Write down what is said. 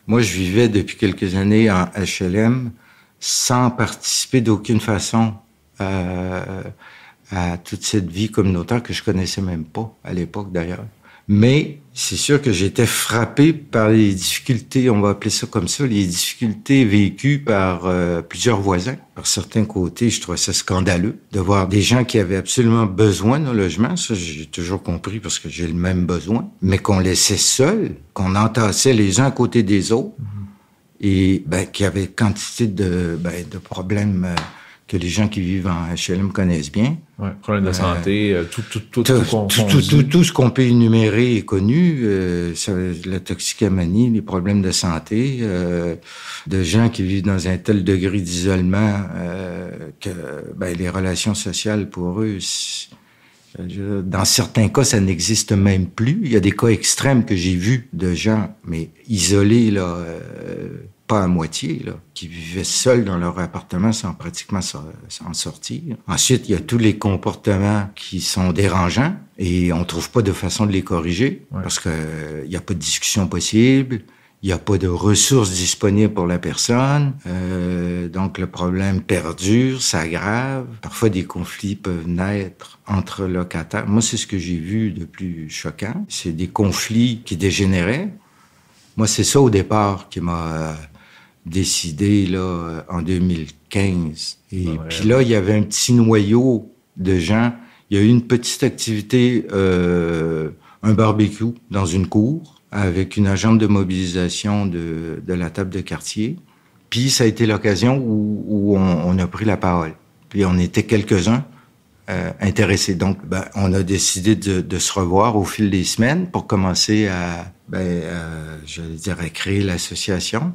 Moi, je vivais depuis quelques années en HLM sans participer d'aucune façon à toute cette vie communautaire que je connaissais même pas à l'époque d'ailleurs. Mais c'est sûr que j'étais frappé par les difficultés, on va appeler ça comme ça, les difficultés vécues par plusieurs voisins. Par certains côtés, je trouvais ça scandaleux de voir des gens qui avaient absolument besoin d'un logement. Ça, j'ai toujours compris parce que j'ai le même besoin. Mais qu'on laissait seuls, qu'on entassait les uns à côté des autres et qu'il y avait quantité de problèmes que les gens qui vivent en HLM connaissent bien. Ouais, problème de santé, tout ce qu'on peut énumérer est connu. La toxicomanie, les problèmes de santé, de gens qui vivent dans un tel degré d'isolement que les relations sociales pour eux, dans certains cas, ça n'existe même plus. Il y a des cas extrêmes que j'ai vus de gens, mais isolés, là, pas à moitié, là, qui vivaient seuls dans leur appartement sans pratiquement s'en sortir. Ensuite, il y a tous les comportements qui sont dérangeants et on trouve pas de façon de les corriger parce que il y a pas de discussion possible. Il n'y a pas de ressources disponibles pour la personne. Donc, le problème perdure, s'aggrave. Parfois, des conflits peuvent naître entre locataires. Moi, c'est ce que j'ai vu de plus choquant. C'est des conflits qui dégénéraient. Moi, c'est ça au départ qui m'a décidé là en 2015. Et puis là, il y avait un petit noyau de gens. Il y a eu une petite activité, un barbecue dans une cour avec une agente de mobilisation de la table de quartier. Puis ça a été l'occasion où on a pris la parole. Puis on était quelques-uns intéressés. Donc, on a décidé de se revoir au fil des semaines pour commencer à créer l'association.